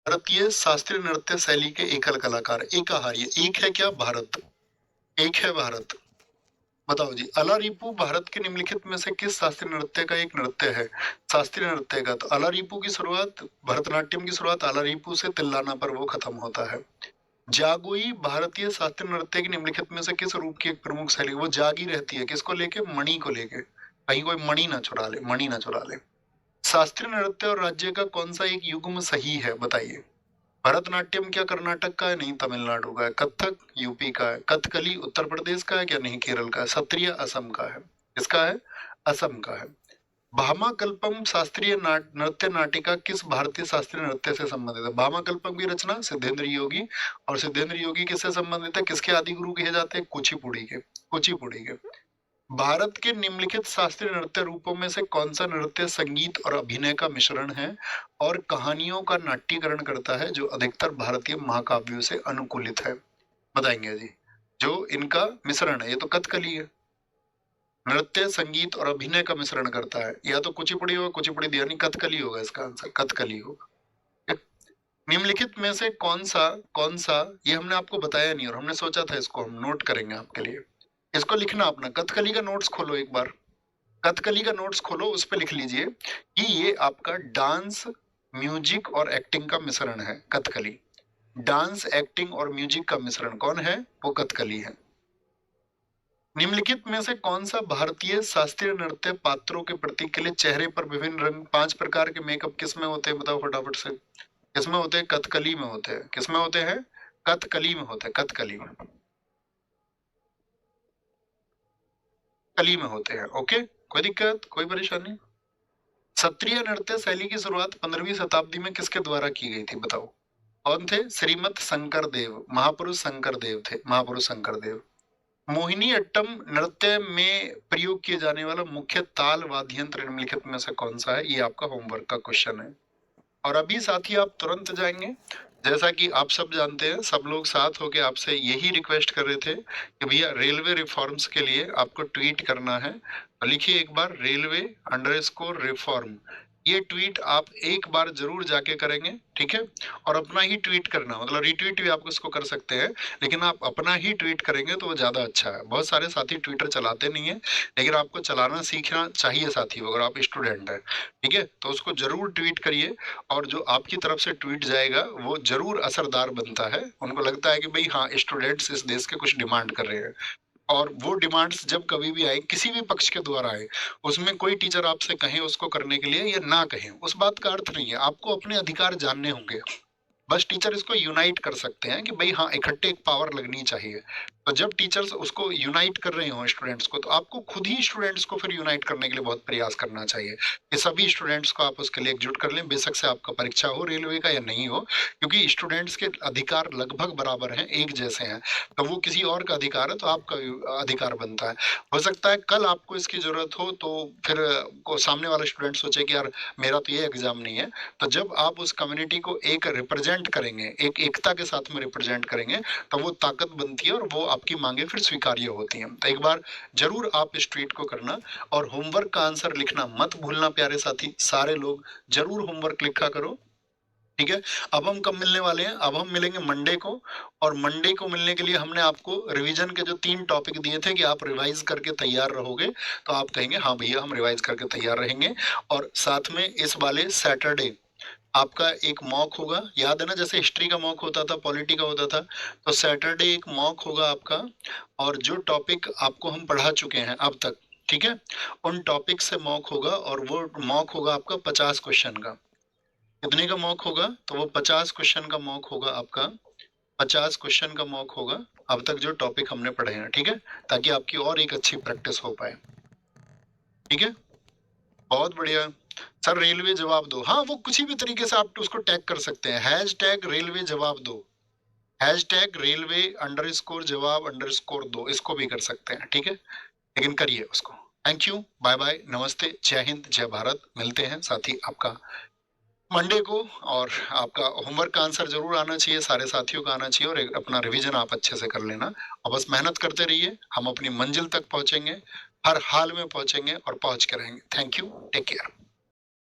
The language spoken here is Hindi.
भारतीय शास्त्रीय नृत्य शैली के एकल कलाकार, एकाहारी, एक है क्या? भारत, एक है भारत। बताओ जी, अलारीपू भारत के निम्नलिखित में से किस शास्त्रीय नृत्य का एक नृत्य है? शास्त्रीय नृत्य का तो अलारीपू की शुरुआत, भरतनाट्यम की शुरुआत अलारीपू से, तिल्लाना पर वो खत्म होता है। जागोई भारतीय शास्त्रीय नृत्य के निम्नलिखित में से किस रूप की एक प्रमुख शैली? वो जागी रहती है, किसको लेके? मणि को लेके, कहीं कोई मणि ना चुरा ले, मणि ना चुरा ले। शास्त्रीय नृत्य और राज्य का कौन सा एक युग्म सही है, बताइए? भरतनाट्यम क्या कर्नाटक का है? नहीं, तमिलनाडु का है। कथक यूपी का है। कथकली उत्तर प्रदेश का है क्या? नहीं, केरल का है। सत्रिय असम का है। किसका है? असम का है। भामाकल्पम शास्त्रीय नृत्य नाटिका किस भारतीय शास्त्रीय नृत्य से संबंधित है? भामाकल्पम की रचना सिद्धेंद्र योगी, और सिद्धेंद्र योगी किससे संबंधित है? किसके आदि गुरु कहे जाते हैं? कुचिपुड़ी के, कुचिपुड़ी के। भारत के निम्नलिखित शास्त्रीय नृत्य रूपों में से कौन सा नृत्य संगीत और अभिनय का मिश्रण है और कहानियों का नाट्यीकरण करता है, जो अधिकतर भारतीय महाकाव्यों से अनुकूलित है? बताएंगे जी। जो इनका मिश्रण है, ये तो कथकली है, नृत्य संगीत और अभिनय का मिश्रण करता है। या तो कुचिपुड़ी होगा, कुचिपुड़ी दिया नहीं, कथकली होगा इसका आंसर, कथकली होगा। निम्नलिखित में से कौन सा, ये हमने आपको बताया नहीं और हमने सोचा था इसको हम नोट करेंगे आपके लिए। इसको लिखना अपना, कथकली का नोट्स खोलो एक बार, कथकली का नोट्स खोलो, उस पे लिख लीजिए कि ये आपका डांस, म्यूजिक और एक्टिंग का मिश्रण है कथकली। डांस, एक्टिंग और म्यूजिक का मिश्रण कौन है? वो कथकली है। निम्नलिखित में से कौन सा भारतीय शास्त्रीय नृत्य पात्रों के प्रतीक के लिए चेहरे पर विभिन्न रंग, 5 प्रकार के मेकअप किसमें होते हैं? बताओ फटाफट से। किसमें होते हैं? कथकली में होते हैं। किसमें होते हैं? कथकली में होते हैं, कथकली में, कली में होते हैं। ओके, कोई दिक्कत, कोई परेशानी? सत्रिय नृत्य शैली की शुरुआत 15वीं शताब्दी में किसके द्वारा की गई थी? बताओ कौन थे? श्रीमद शंकर देव, महापुरुष शंकर देव थे, महापुरुष शंकर देव। मोहिनी अट्टम नृत्य में प्रयोग किए जाने वाला मुख्य ताल वाद्य यंत्र निम्नलिखित में से कौन सा है? ये आपका होमवर्क का क्वेश्चन है। और अभी साथी आप तुरंत जाएंगे, जैसा कि आप सब जानते हैं, सब लोग साथ होके आपसे यही रिक्वेस्ट कर रहे थे कि भैया रेलवे रिफॉर्म्स के लिए आपको ट्वीट करना है। तो लिखिए एक बार रेलवे अंडरस्कोर रिफॉर्म, ये ट्वीट आप एक बार जरूर जाके करेंगे, ठीक है? और अपना ही ट्वीट करना, मतलब रिट्वीट भी आप इसको कर सकते हैं, लेकिन आप अपना ही ट्वीट करेंगे तो वो ज्यादा अच्छा है। बहुत सारे साथी ट्विटर चलाते नहीं है, लेकिन आपको चलाना सीखना चाहिए साथियों, अगर आप स्टूडेंट हैं, ठीक है? तो उसको जरूर ट्वीट करिए, और जो आपकी तरफ से ट्वीट जाएगा वो जरूर असरदार बनता है। उनको लगता है कि भाई हाँ, स्टूडेंट्स इस देश के कुछ डिमांड कर रहे हैं, और वो डिमांड्स जब कभी भी आए, किसी भी पक्ष के द्वारा आए, उसमें कोई टीचर आपसे कहे उसको करने के लिए या ना कहे, उस बात का अर्थ नहीं है। आपको अपने अधिकार जानने होंगे, बस टीचर इसको यूनाइट कर सकते हैं कि भाई हाँ, इकट्ठे एक पावर लगनी चाहिए। तो जब टीचर्स उसको यूनाइट कर रहे हो स्टूडेंट्स को, तो आपको खुद ही स्टूडेंट्स को फिर यूनाइट करने के लिए बहुत प्रयास करना चाहिए कि सभी स्टूडेंट्स को आप उसके लिए एकजुट कर लें, बेशक से आपका परीक्षा हो रेलवे का या नहीं हो, क्योंकि स्टूडेंट्स के अधिकार लगभग बराबर हैं, एक जैसे हैं। तो वो किसी और का अधिकार है तो आपका अधिकार बनता है। हो सकता है कल आपको इसकी जरूरत हो, तो फिर को सामने वाला स्टूडेंट सोचे कि यार मेरा तो ये एग्जाम नहीं है। तो जब आप उस कम्युनिटी को एक रिप्रेजेंट करेंगे, एक एकता के साथ में रिप्रेजेंट करेंगे, तो वो ताकत बनती है और वो आपकी मांगे फिर स्वीकार्य होती हैं। तो एक बार जरूर आप इस ट्वीट को करना, और होमवर्क का आंसर लिखना मत भूलना प्यारे साथी, सारे लोग जरूर होमवर्क लिखा करो, ठीक है? अब हम कब मिलने वाले हैं? अब हम मिलेंगे मंडे को, और मंडे को मिलने के लिए हमने आपको रिवीजन के जो 3 टॉपिक दिए थे कि आप रिवाइज करके तैयार रहोगे, तो आप कहेंगे हाँ भैया हम रिवाइज करके तैयार रहेंगे। और साथ में इस वाले सैटरडे आपका एक मॉक होगा, याद है ना, जैसे हिस्ट्री का मॉक होता था, पॉलिटी का होता था, तो सैटरडे एक मॉक होगा आपका। और जो टॉपिक आपको हम पढ़ा चुके हैं अब तक, ठीक है, उन टॉपिक से मॉक होगा, और वो मॉक होगा आपका 50 क्वेश्चन का। कितने का मॉक होगा? तो वो 50 क्वेश्चन का मॉक होगा आपका, 50 क्वेश्चन का मॉक होगा अब तक जो टॉपिक हमने पढ़े हैं, ठीक है? ताकि आपकी और एक अच्छी प्रैक्टिस हो पाए, ठीक है? बहुत बढ़िया। सर रेलवे जवाब दो, हाँ वो किसी भी तरीके से आप उसको टैग कर सकते हैं, हैश टैग रेलवे जवाब दो, हैश टैग रेलवे अंडरस्कोर जवाब अंडरस्कोर दो, इसको भी कर सकते हैं, ठीक है? लेकिन करिए उसको। थैंक यू, बाय बाय, नमस्ते, जय हिंद, जय भारत। मिलते हैं साथी आपका मंडे को, और आपका होमवर्क का आंसर जरूर आना चाहिए, सारे साथियों का आना चाहिए, और अपना रिवीजन आप अच्छे से कर लेना, और बस मेहनत करते रहिए, हम अपनी मंजिल तक पहुंचेंगे, हर हाल में पहुंचेंगे और पहुंच के रहेंगे। Thank you, take care.